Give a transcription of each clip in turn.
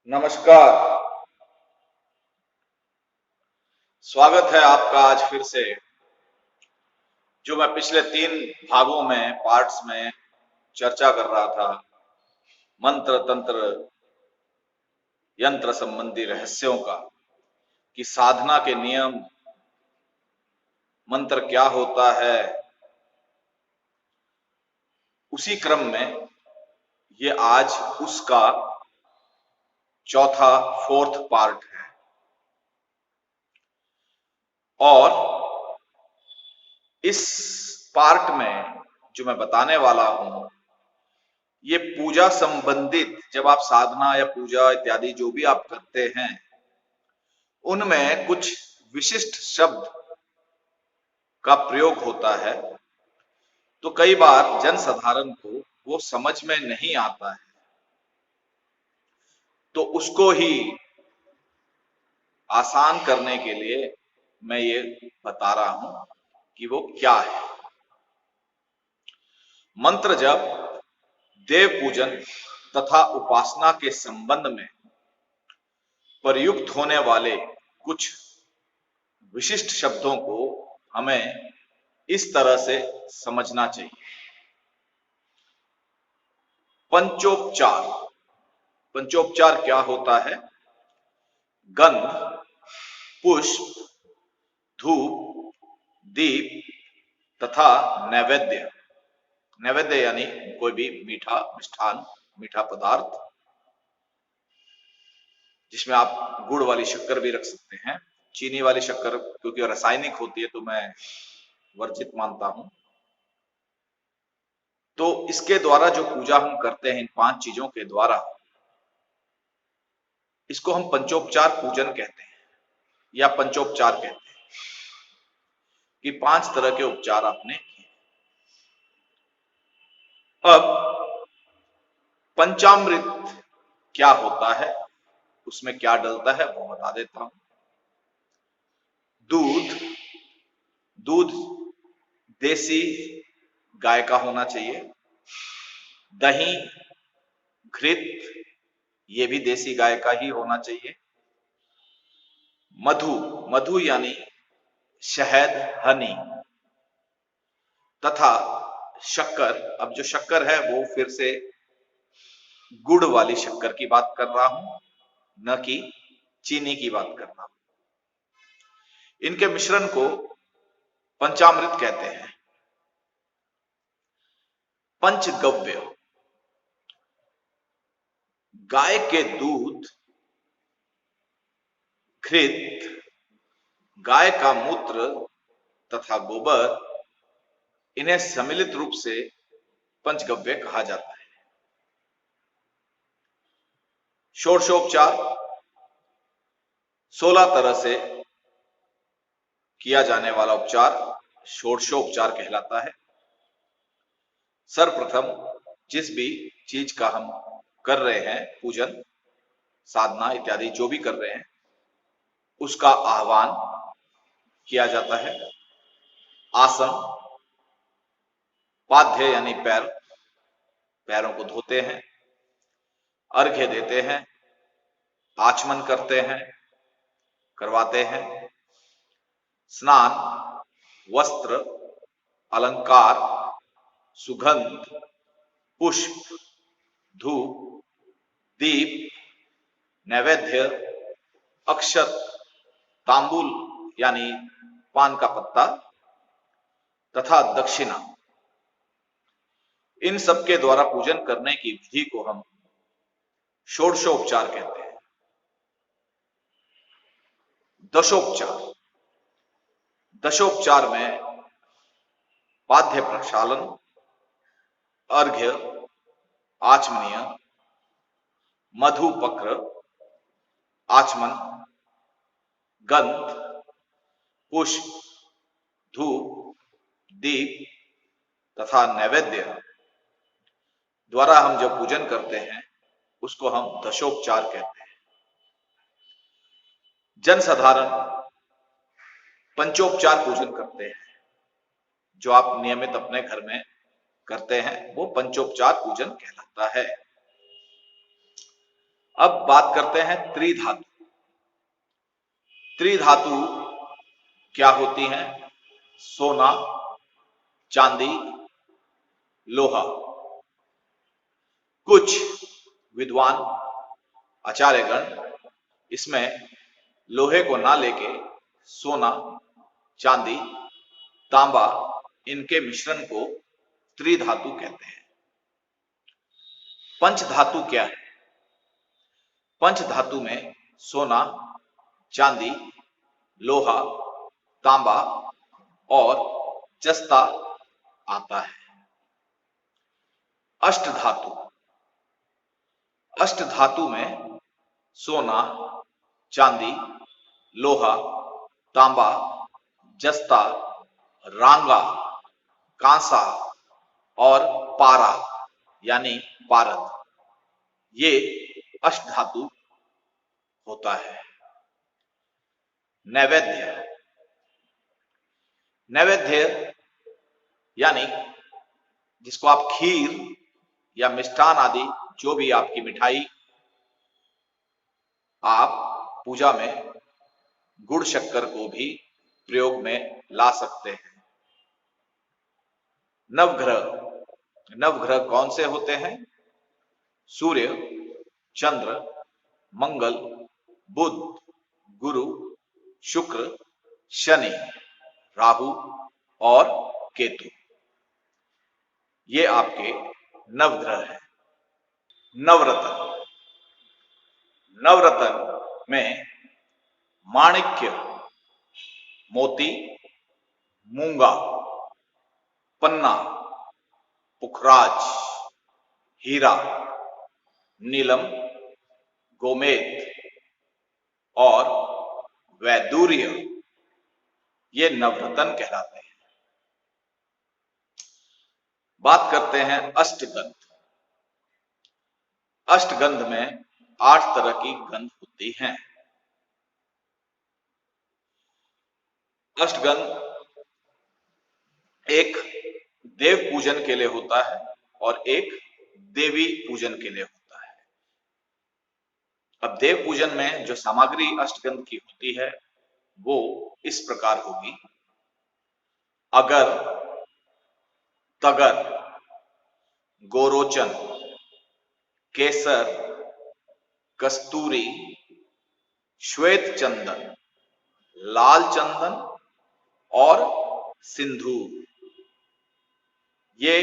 नमस्कार। स्वागत है आपका आज फिर से। जो मैं पिछले 3 भागों में पार्ट्स में चर्चा कर रहा था, मंत्र तंत्र यंत्र संबंधी रहस्यों का, कि साधना के नियम, मंत्र क्या होता है, उसी क्रम में ये आज उसका चौथा फोर्थ पार्ट है। और इस पार्ट में जो मैं बताने वाला हूं, ये पूजा संबंधित, जब आप साधना या पूजा इत्यादि जो भी आप करते हैं, उनमें कुछ विशिष्ट शब्द का प्रयोग होता है, तो कई बार जनसाधारण को वो समझ में नहीं आता है, तो उसको ही आसान करने के लिए मैं ये बता रहा हूं कि वो क्या है। मंत्र जप, देव पूजन तथा उपासना के संबंध में प्रयुक्त होने वाले कुछ विशिष्ट शब्दों को हमें इस तरह से समझना चाहिए। पंचोपचार। पंचोपचार क्या होता है? गंध, पुष्प, धूप, दीप तथा नैवेद्य। नैवेद्य यानी कोई भी मीठा मिष्ठान, मीठा पदार्थ, जिसमें आप गुड़ वाली शक्कर भी रख सकते हैं। चीनी वाली शक्कर क्योंकि रासायनिक होती है तो मैं वर्जित मानता हूं। तो इसके द्वारा जो पूजा हम करते हैं, इन 5 चीजों के द्वारा, इसको हम पंचोपचार पूजन कहते हैं या पंचोपचार कहते हैं, कि 5 तरह के उपचार आपने किए। अब पंचामृत क्या होता है, उसमें क्या डलता है, वो बता देता हूं। दूध, दूध देसी गाय का होना चाहिए। दही, घृत, ये भी देसी गाय का ही होना चाहिए। मधु, मधु यानी शहद, हनी, तथा शक्कर। अब जो शक्कर है वो फिर से गुड़ वाली शक्कर की बात कर रहा हूं, न कि चीनी की बात कर रहा हूं। इनके मिश्रण को पंचामृत कहते हैं। पंचगव्य, गाय के दूध, घृत, गाय का मूत्र तथा गोबर, इन्हें सम्मिलित रूप से पंचगव्य कहा जाता है। षोडशोपचार 16 तरह से किया जाने वाला उपचार षोडशोपचार कहलाता है। सर्वप्रथम जिस भी चीज का हम कर रहे हैं, पूजन साधना इत्यादि जो भी कर रहे हैं, उसका आह्वान किया जाता है। आसन, पाद्य यानी पैर, पैरों को धोते हैं, अर्घ्य देते हैं, आचमन करते हैं, करवाते हैं। स्नान, वस्त्र, अलंकार, सुगंध, पुष्प, धूप, दीप, नैवेद्य, अक्षत, तांबुल यानी पान का पत्ता तथा दक्षिणा, इन सब के द्वारा पूजन करने की विधि को हम षोडशोपचार कहते हैं। दशोपचार, दशोपचार में पाद्य प्रक्षालन, अर्घ्य, आचमनीय, मधुपक्र, आचमन, गंध, पुष्प, धूप, दीप तथा नैवेद्य द्वारा हम जो पूजन करते हैं, उसको हम दशोपचार कहते हैं। जनसाधारण पंचोपचार पूजन करते हैं। जो आप नियमित अपने घर में करते हैं, वो पंचोपचार पूजन कहलाता है। अब बात करते हैं त्रिधातु। त्रिधातु क्या होती हैं? सोना, चांदी, लोहा। कुछ विद्वान आचार्यगण इसमें लोहे को ना लेके सोना, चांदी, तांबा, इनके मिश्रण को त्रिधातु कहते हैं। पंचधातु क्या है? पंचधातु में सोना, चांदी, लोहा, तांबा और जस्ता आता है। अष्टधातु, अष्टधातु में सोना, चांदी, लोहा, तांबा, जस्ता, रांगा, कांसा और पारा यानी पारद, ये अष्टधातु होता है। नैवेद्य, नैवेद्य यानी जिसको आप खीर या मिष्ठान आदि जो भी आपकी मिठाई, आप पूजा में गुड़ शक्कर को भी प्रयोग में ला सकते हैं। नवग्रह, नवग्रह कौन से होते हैं? सूर्य, चंद्र, मंगल, बुध, गुरु, शुक्र, शनि, राहु और केतु, ये आपके नवग्रह हैं। नवरत्न, नवरत्न में माणिक्य, मोती, मूंगा, पन्ना, पुखराज, हीरा, नीलम, गोमेद और वैदूर्य, ये नवरत्न कहलाते हैं। बात करते हैं अष्टगंध। अष्टगंध में 8 तरह की गंध होती हैं। अष्टगंध एक देव पूजन के लिए होता है और एक देवी पूजन के लिए होता है। अब देव पूजन में जो सामग्री अष्टगंध की होती है वो इस प्रकार होगी: अगर, तगर, गोरोचन, केसर, कस्तूरी, श्वेत चंदन, लाल चंदन और सिंदूर, ये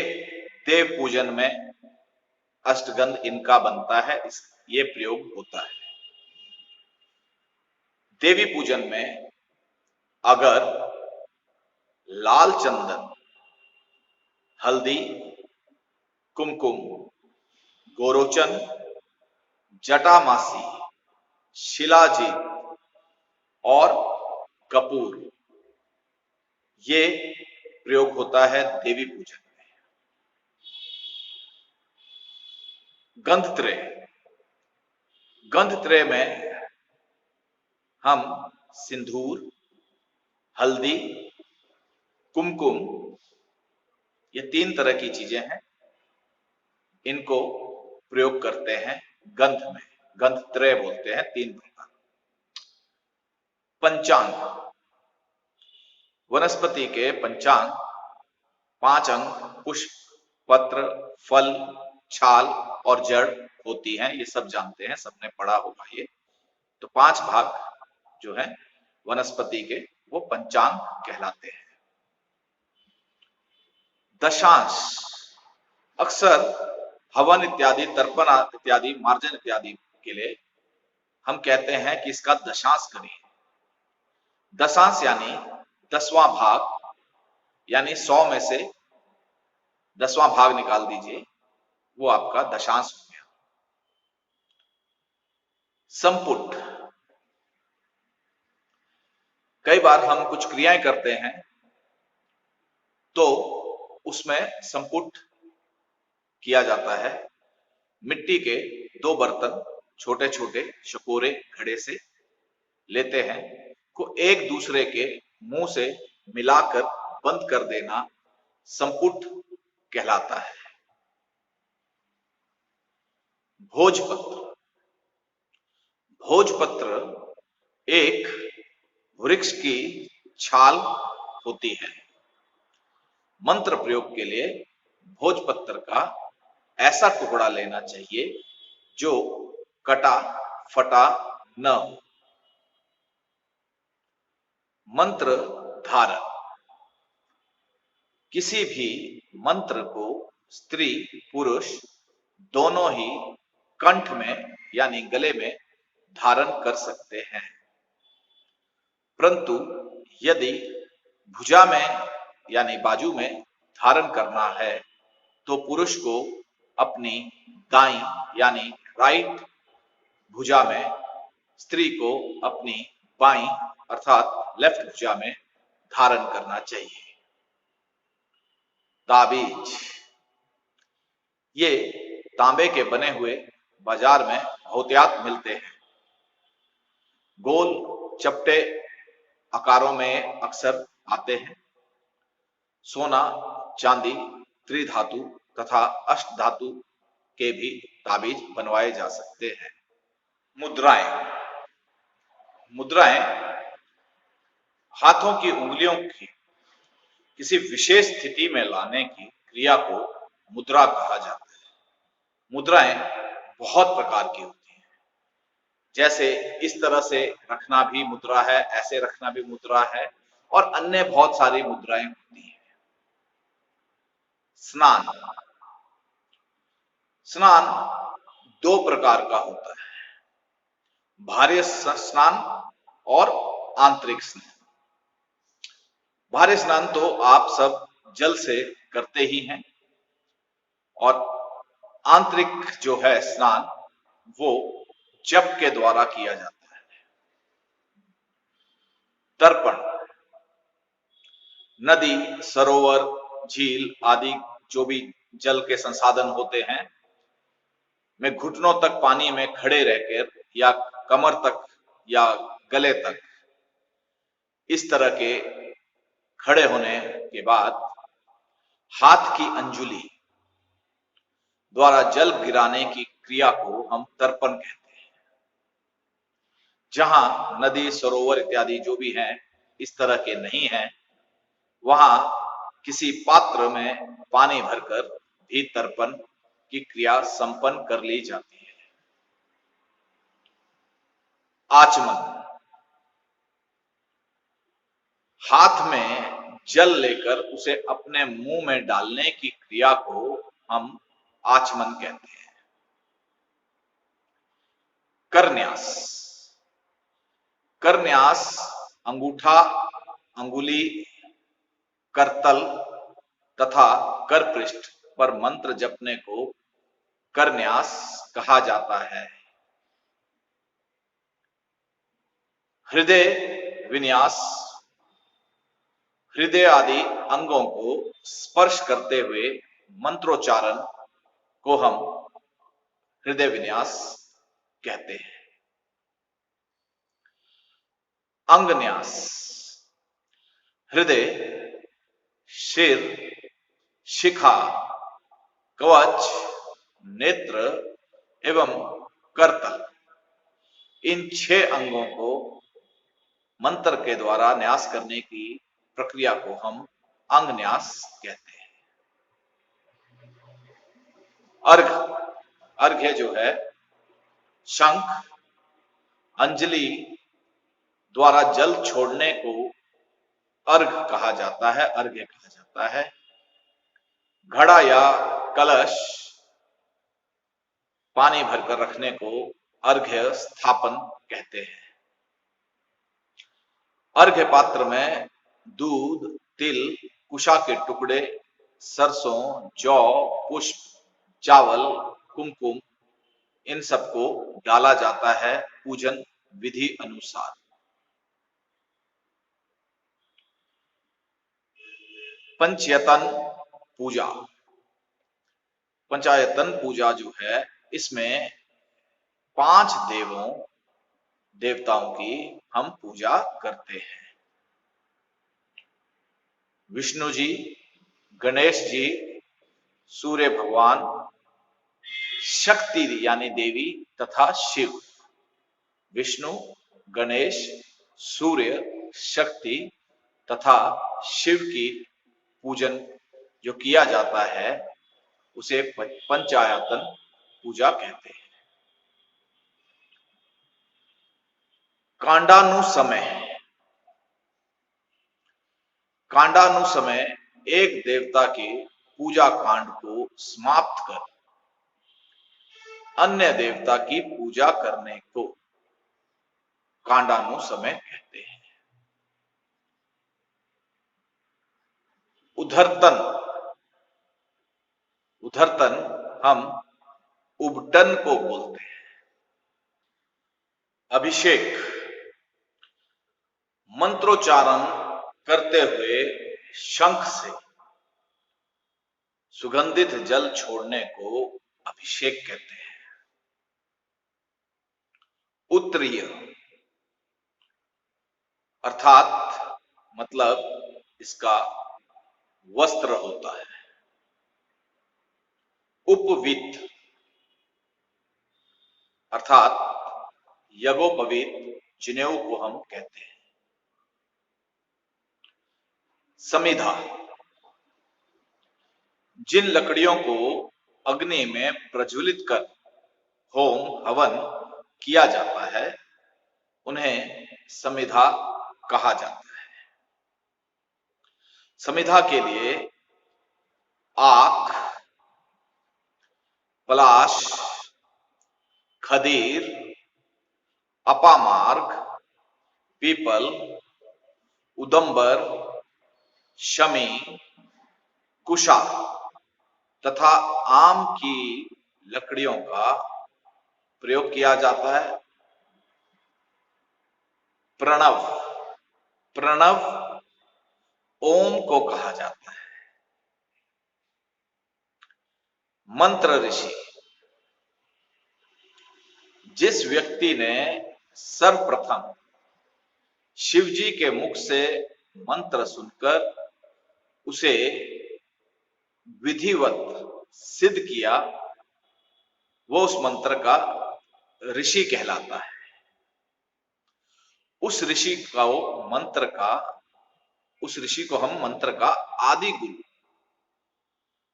देव पूजन में अष्टगंध इनका बनता है, ये प्रयोग होता है। देवी पूजन में अगर, लाल चंदन, हल्दी, कुमकुम, गोरोचन, जटामासी, शिलाजीत और कपूर, ये प्रयोग होता है देवी पूजन में। गंधत्रय, गंधत्रय में हम सिंदूर, हल्दी, कुमकुम, ये 3 तरह की चीजें हैं, इनको प्रयोग करते हैं गंध में। गंधत्रय बोलते हैं 3 प्रकार। पंचांग, वनस्पति के पंचांग 5 अंग, पुष्प, पत्र, फल, छाल और जड़ होती हैं, ये सब जानते हैं, सबने पढ़ा होगा ये। तो 5 भाग जो है वनस्पति के वो पंचांग कहलाते हैं। दशांश, अक्सर हवन इत्यादि, तर्पण इत्यादि, मार्जन इत्यादि के लिए हम कहते हैं कि इसका दशांश करिए। दशांश यानी 10वां भाग, यानी 100 में से 10वां भाग निकाल दीजिए, वो आपका दशांश हो गया। संपुट, कई बार हम कुछ क्रियाएं करते हैं तो उसमें संपुट किया जाता है। मिट्टी के 2 बर्तन छोटे छोटे शकोरे घड़े से लेते हैं, को एक दूसरे के मुंह से मिलाकर बंद कर देना संपुट कहलाता है। भोजपत्र, भोजपत्र एक वृक्ष की छाल होती है। मंत्र प्रयोग के लिए भोजपत्र का ऐसा टुकड़ा लेना चाहिए जो कटा फटा न हो। मंत्र धारण। किसी भी मंत्र को स्त्री पुरुष दोनों ही कंठ में यानी गले में धारण कर सकते हैं, परंतु यदि भुजा में यानी बाजू में धारण करना है तो पुरुष को अपनी दाईं यानी राइट भुजा में, स्त्री को अपनी बाईं अर्थात लेफ्ट भुजा में धारण करना चाहिए। ताबीज। ये तांबे के बने हुए बाजार में बहुतायत मिलते हैं। गोल चपटे आकारों में अक्सर आते हैं। सोना, चांदी, त्रिधातु तथा अष्ट धातु के भी ताबीज बनवाए जा सकते हैं। मुद्राएं। मुद्राएं हाथों की उंगलियों की किसी विशेष स्थिति में लाने की क्रिया को मुद्रा कहा जाता है। मुद्राएं बहुत प्रकार की होती हैं, जैसे इस तरह से रखना भी मुद्रा है, ऐसे रखना भी मुद्रा है, और अन्य बहुत सारी मुद्राएं होती हैं। स्नान। स्नान दो प्रकार का होता है, बाह्य स्नान और आंतरिक स्नान। बाह्य स्नान तो आप सब जल से करते ही हैं, और आंतरिक जो है स्नान वो जप के द्वारा किया जाता है। तर्पण। नदी, सरोवर, झील आदि जो भी जल के संसाधन होते हैं में घुटनों तक पानी में खड़े रहकर या कमर तक या गले तक इस तरह के खड़े होने के बाद हाथ की अंजुली द्वारा जल गिराने की क्रिया को हम तर्पण कहते हैं। जहां नदी, सरोवर इत्यादि जो भी हैं इस तरह के नहीं हैं, वहां किसी पात्र में पानी भरकर भी तर्पण की क्रिया संपन्न कर ली जाती है। आचमन। हाथ में जल लेकर उसे अपने मुंह में डालने की क्रिया को हम आचमन कहते हैं। करन्यास। करन्यास अंगूठा, अंगुली, करतल तथा करपृष्ठ पर मंत्र जपने को करन्यास कहा जाता है। हृदय विन्यास। हृदय आदि अंगों को स्पर्श करते हुए मंत्रोच्चारण को हम हृदय विन्यास कहते हैं। अंगन्यास। हृदय, सिर, शिखा, कवच, नेत्र एवं करतल, इन 6 अंगों को मंत्र के द्वारा न्यास करने की प्रक्रिया को हम अंगन्यास कहते हैं। अर्घ्य। अर्घ्य जो है शंख, अंजलि द्वारा जल छोड़ने को अर्घ्य कहा जाता है, अर्घ्य कहा जाता है। घड़ा या कलश पानी भरकर रखने को अर्घ्य स्थापन कहते हैं। अर्घ्य पात्र में दूध, तिल, कुशा के टुकड़े, सरसों, जौ, पुष्प, चावल, कुमकुम, इन सबको डाला जाता है पूजन विधि अनुसार। पंचयतन पूजा। पंचायतन पूजा जो है इसमें 5 देवताओं की हम पूजा करते हैं। विष्णु जी, गणेश जी, सूर्य भगवान, शक्ति यानी देवी तथा शिव। विष्णु, गणेश, सूर्य, शक्ति तथा शिव की पूजन जो किया जाता है उसे पंचायतन पूजा कहते हैं। कांडानुसमय। कांडानुसमय एक देवता के पूजा कांड को समाप्त कर अन्य देवता की पूजा करने को कांडानुसमय कहते हैं। उधर्तन। उधर्तन हम उबटन को बोलते हैं। अभिषेक। मंत्रोच्चारण करते हुए शंख से सुगंधित जल छोड़ने को अभिषेक कहते हैं। उत्तरीय अर्थात मतलब इसका वस्त्र होता है। उपवीत अर्थात यज्ञोपवीत जनेऊ को हम कहते हैं। समिधा। जिन लकड़ियों को अग्नि में प्रज्वलित कर होम हवन किया जाता है उन्हें समिधा कहा जाता है। समिधा के लिए आक, पलाश, खदीर, अपामार्ग, पीपल, उदंबर, शमी, कुशा तथा आम की लकड़ियों का प्रयोग किया जाता है। प्रणव। प्रणव ओम को कहा जाता है। मंत्र ऋषि। जिस व्यक्ति ने सर्वप्रथम शिव जी के मुख से मंत्र सुनकर उसे विधिवत सिद्ध किया वो उस मंत्र का ऋषि कहलाता है। उस ऋषि को हम मंत्र का आदि गुरु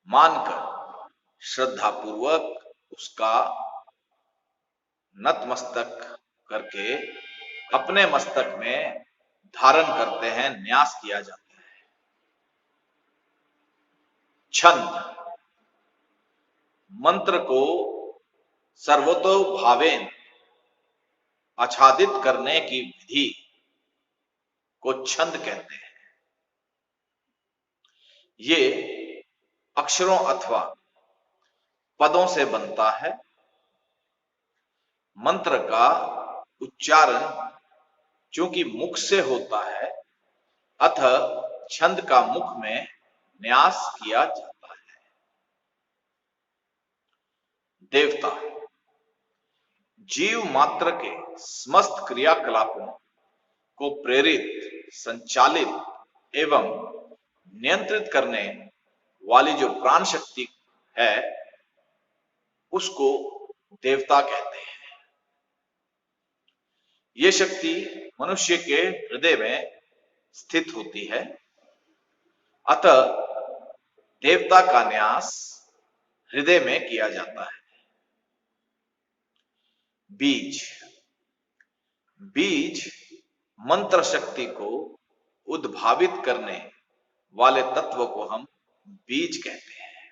मानकर श्रद्धा पूर्वक उसका नतमस्तक करके अपने मस्तक में धारण करते हैं, न्यास किया जाता है। छंद। मंत्र को सर्वतोभावेन आच्छादित करने की विधि को छंद कहते हैं। ये अक्षरों अथवा पदों से बनता है। मंत्र का उच्चारण चूंकि मुख से होता है अतः छंद का मुख में न्यास किया जाता है। देवता। जीव मात्र के समस्त क्रियाकलापों को प्रेरित, संचालित एवं नियंत्रित करने वाली जो प्राण शक्ति है उसको देवता कहते हैं। ये शक्ति मनुष्य के हृदय में स्थित होती है अतः देवता का न्यास हृदय में किया जाता है। बीज। बीज मंत्र शक्ति को उद्भावित करने वाले तत्व को हम बीज कहते हैं।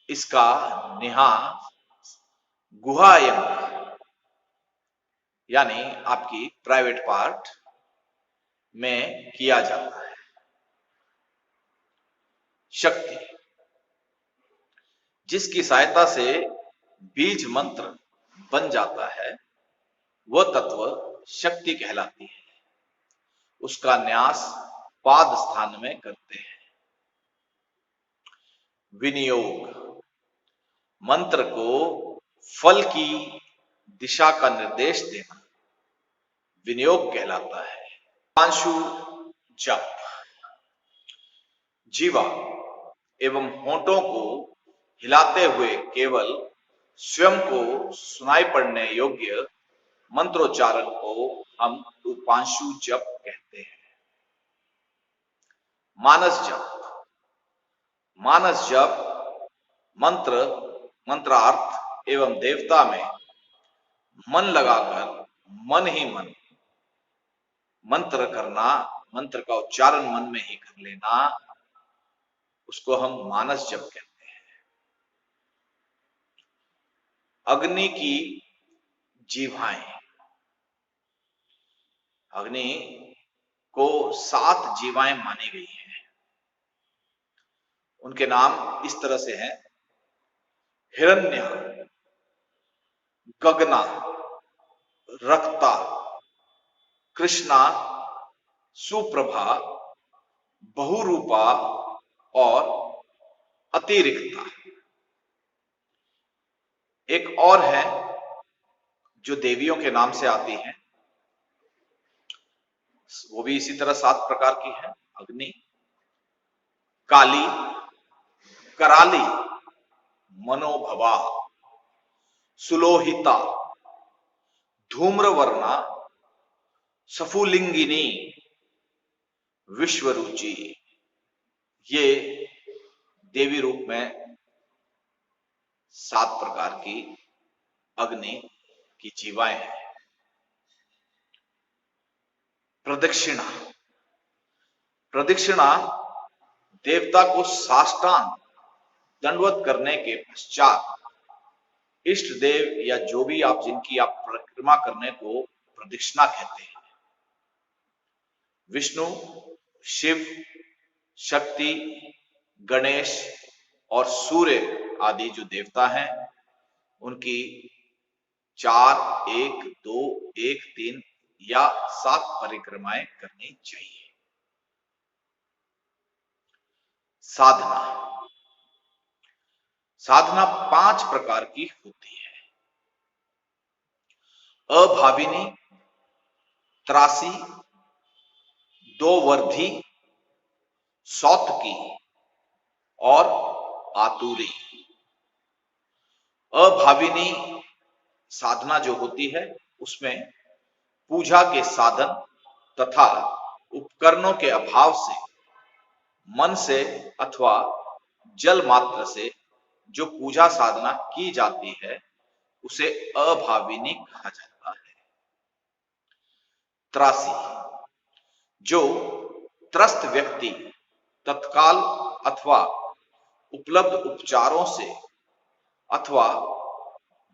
इसका निहास गुहायंग यानी आपकी प्राइवेट पार्ट में किया जाता है। शक्ति। जिसकी सहायता से बीज मंत्र बन जाता है वह तत्व शक्ति कहलाती है। उसका न्यास पाद स्थान में करते हैं। विनियोग। मंत्र को फल की दिशा का निर्देश देना विनियोग कहलाता है। पांशु जप। जीवा एवं होंठों को हिलाते हुए केवल स्वयं को सुनाई पड़ने योग्य मंत्रोच्चारण को हम उपांशु जप कहते हैं। मानस जप, मानस जप मंत्र, मंत्रार्थ एवं देवता में मन लगाकर मन ही मन मंत्र करना, मंत्र का उच्चारण मन में ही कर लेना, उसको हम मानस जप कहते हैं। अग्नि की जीवाएं, अग्नि को 7 जीवाएं मानी गई हैं। उनके नाम इस तरह से हैं: हिरण्य, गगना, रक्ता, कृष्णा, सुप्रभा, बहुरूपा और अतिरिक्ता। एक और है जो देवियों के नाम से आती है, वो भी इसी तरह 7 प्रकार की है: अग्नि, काली, कराली, मनोभवा, सुलोहिता, धूम्रवर्णा, सफुलिंगिनी, विश्वरुचि। ये देवी रूप में 7 प्रकार की अग्नि की जीवाएं हैं। प्रदक्षिणा, प्रदक्षिणा देवता को साष्टांग दंडवत करने के पश्चात इष्ट देव या जो भी आप जिनकी आप परिक्रमा करने को प्रदक्षिणा कहते हैं। विष्णु, शिव, शक्ति, गणेश और सूर्य आदि जो देवता हैं, उनकी 4, 1, 2, 1, 3 या 7 परिक्रमाएं करनी चाहिए। साधना, साधना 5 प्रकार की होती है: अभाविनी, त्रासी, दोवर्धी, सौतकी और आतुरी। अभाविनी साधना जो होती है, उसमें पूजा के साधन तथा उपकरणों के अभाव से मन से अथवा जल मात्र से जो पूजा साधना की जाती है, उसे अभाविनी कहा जाता है। त्रासी, जो त्रस्त व्यक्ति तत्काल अथवा उपलब्ध उपचारों से अथवा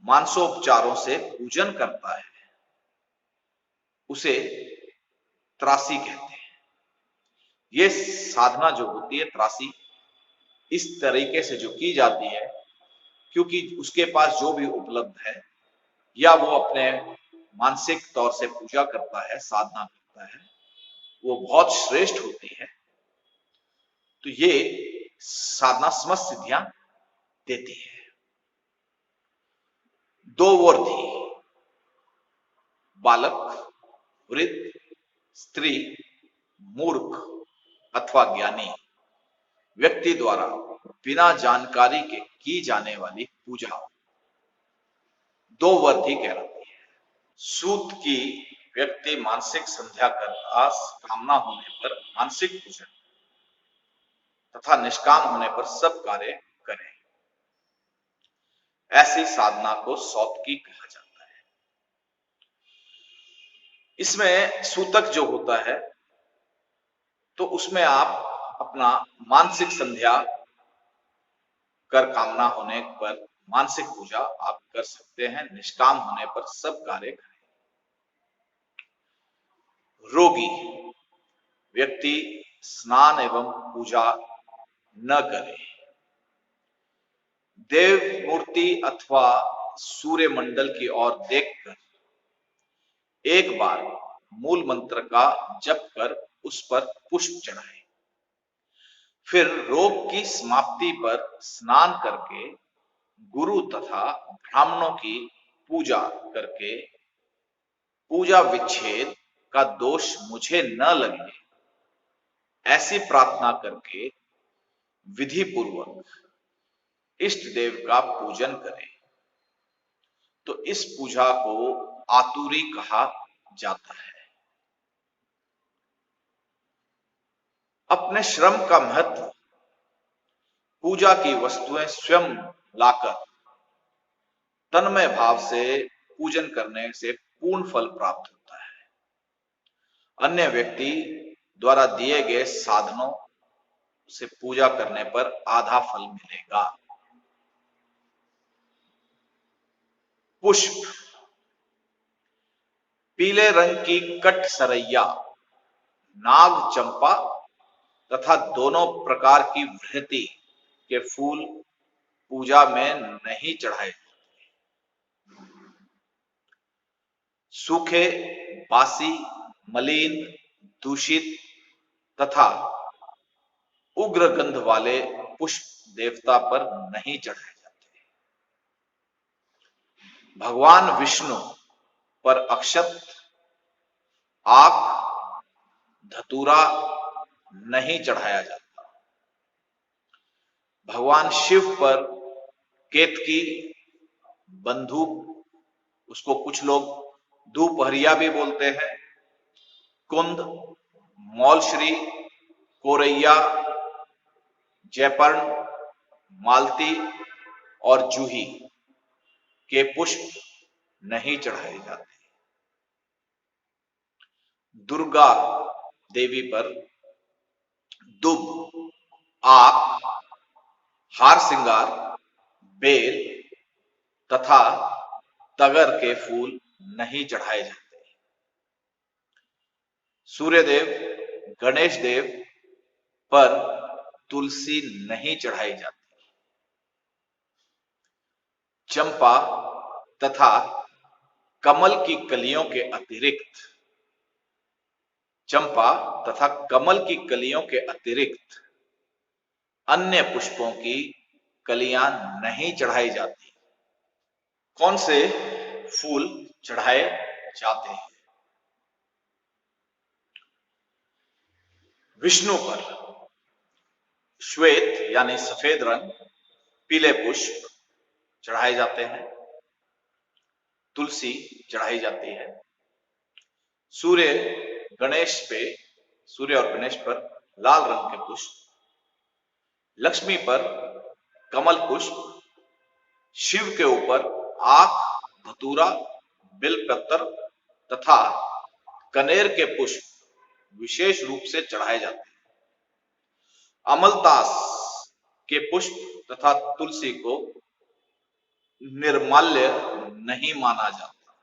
मानसोपचारों से पूजन करता है, उसे त्रासी कहते हैं। ये साधना जो होती है त्रासी, इस तरीके से जो की जाती है, क्योंकि उसके पास जो भी उपलब्ध है या वो अपने मानसिक तौर से पूजा करता है, साधना करता है, वो बहुत श्रेष्ठ होती है। तो ये साधना समस्त सिद्धियां देती है। दोवर्धी, बालक, वृद्ध, स्त्री, मूर्ख अथवा ज्ञानी व्यक्ति द्वारा बिना जानकारी के की जाने वाली पूजा दोवर्धी कहलाती है। सूत की व्यक्ति मानसिक संध्या कर कामना होने पर मानसिक पूजन तथा निष्काम होने पर सब कार्य करें, ऐसी साधना को सौतकी कहा जाता है। इसमें सूतक जो होता है, तो उसमें आप अपना मानसिक संध्या कर कामना होने पर मानसिक पूजा आप कर सकते हैं, निष्काम होने पर सब कार्य करें। रोगी व्यक्ति स्नान एवं पूजा न करे, देव मूर्ति अथवा सूर्य मंडल की ओर देखकर एक बार मूल मंत्र का जप कर उस पर पुष्प चढ़ाए, फिर रोग की समाप्ति पर स्नान करके गुरु तथा ब्राह्मणों की पूजा करके पूजा विच्छेद का दोष मुझे न लगे, ऐसी प्रार्थना करके विधि पूर्वक इष्ट देव का पूजन करें। तो इस पूजा को आतुरी कहा जाता है। अपने श्रम का महत्व पूजा की वस्तुएं स्वयं लाकर तन्मय भाव से पूजन करने से पूर्ण फल प्राप्त होता है। अन्य व्यक्ति द्वारा दिए गए साधनों से पूजा करने पर आधा फल मिलेगा। पुष्प, पीले रंग की कट सरैया, नाग चंपा तथा दोनों प्रकार की वृति के फूल पूजा में नहीं चढ़ाए। सूखे, बासी, मलिन, दूषित तथा उग्र गंध वाले पुष्प देवता पर नहीं चढ़ाए जाते। भगवान विष्णु पर अक्षत, आक, धतूरा नहीं चढ़ाया जाता। भगवान शिव पर केतकी, बंदूक, उसको कुछ लोग दोपहरिया भी बोलते हैं, कुंद, मौलश्री, कोरैया, जयपर्ण, मालती और जूही के पुष्प नहीं चढ़ाए जाते। दुर्गा देवी पर दुब, आक, हार श्रृंगार, बेल तथा तगर के फूल नहीं चढ़ाए जाते। सूर्यदेव, गणेश देव पर तुलसी नहीं चढ़ाई जाती। चंपा तथा कमल की कलियों के अतिरिक्त अन्य पुष्पों की कलियां नहीं चढ़ाई जाती। कौन से फूल चढ़ाए जाते हैं? विष्णु पर श्वेत यानी सफेद रंग, पीले पुष्प चढ़ाए जाते हैं। तुलसी चढ़ाई जाती है। सूर्य और गणेश पर लाल रंग के पुष्प, लक्ष्मी पर कमल पुष्प, शिव के ऊपर आक, धतूरा, बिलपत्र तथा कनेर के पुष्प विशेष रूप से चढ़ाए जाते हैं। अमलतास के पुष्प तथा तुलसी को निर्माल्य नहीं माना जाता।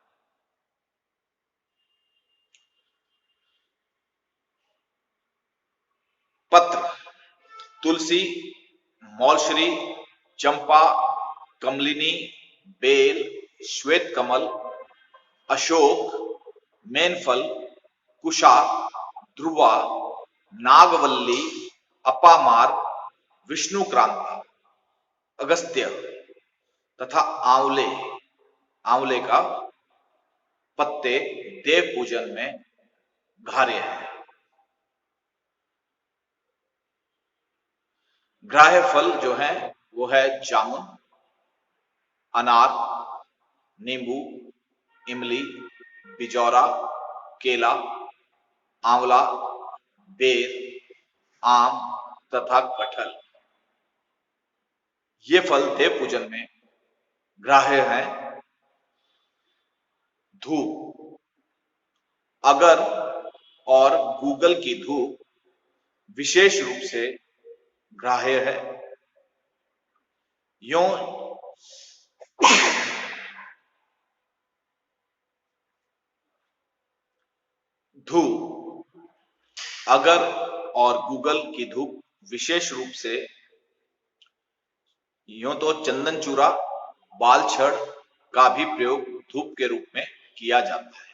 पत्र, तुलसी, मौलश्री, चंपा, कमलिनी, बेल, श्वेत कमल, अशोक, मेनफल, कुशा, ध्रुवा, नागवल्ली, अपामार, विष्णुक्रांति, अगस्त्य तथा आंवले का पत्ते देव पूजन में घार्य है। ग्राह्य फल जो है वो है जामुन, अनार, नींबू, इमली, बिजौरा, केला, आंवला, बेर, आम तथा कटहल। ये फल देव पूजन में ग्राह्य है। धूप, अगर और गूगल की धूप विशेष रूप से ग्राह्य है। यूं धूप, अगर और गूगल की धूप विशेष रूप से, यूं तो चंदन चूरा, बाल छड़ का भी प्रयोग धूप के रूप में किया जाता है।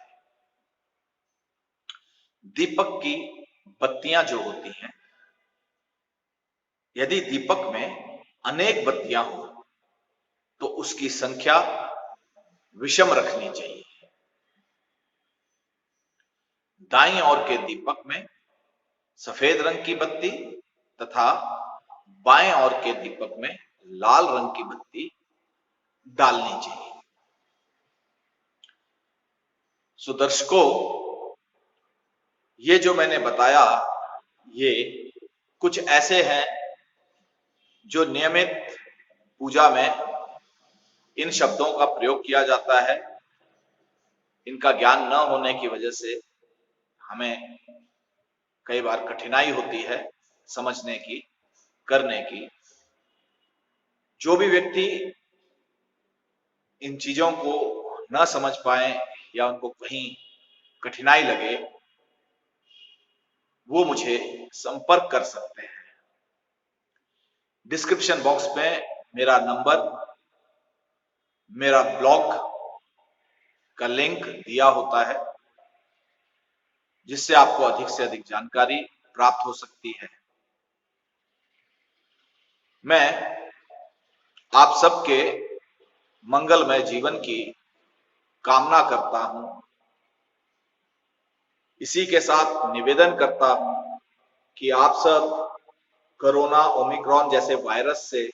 दीपक की बत्तियां जो होती हैं, यदि दीपक में अनेक बत्तियां हो तो उसकी संख्या विषम रखनी चाहिए। दाईं ओर के दीपक में सफेद रंग की बत्ती तथा बाएं ओर के दीपक में लाल रंग की बत्ती डालनी चाहिए। सो दर्शकों, ये जो मैंने बताया, ये कुछ ऐसे हैं जो नियमित पूजा में इन शब्दों का प्रयोग किया जाता है। इनका ज्ञान न होने की वजह से हमें कई बार कठिनाई होती है समझने की, करने की। जो भी व्यक्ति इन चीजों को न समझ पाए या उनको कहीं कठिनाई लगे, वो मुझे संपर्क कर सकते हैं। डिस्क्रिप्शन बॉक्स में मेरा नंबर, मेरा ब्लॉग का लिंक दिया होता है, जिससे आपको अधिक से अधिक जानकारी प्राप्त हो सकती है। मैं आप सबके मंगलमय जीवन की कामना करता हूं। इसी के साथ निवेदन करता हूं कि आप सब कोरोना ओमिक्रॉन जैसे वायरस से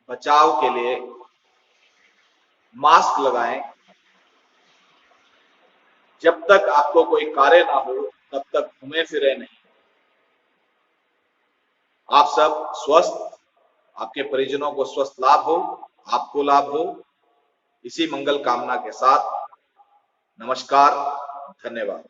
बचाव के लिए मास्क लगाएं। जब तक आपको कोई कार्य ना हो तब तक घूमे फिरे नहीं। आप सब स्वस्थ, आपके परिजनों को स्वस्थ लाभ हो, आपको लाभ हो, इसी मंगल कामना के साथ नमस्कार, धन्यवाद।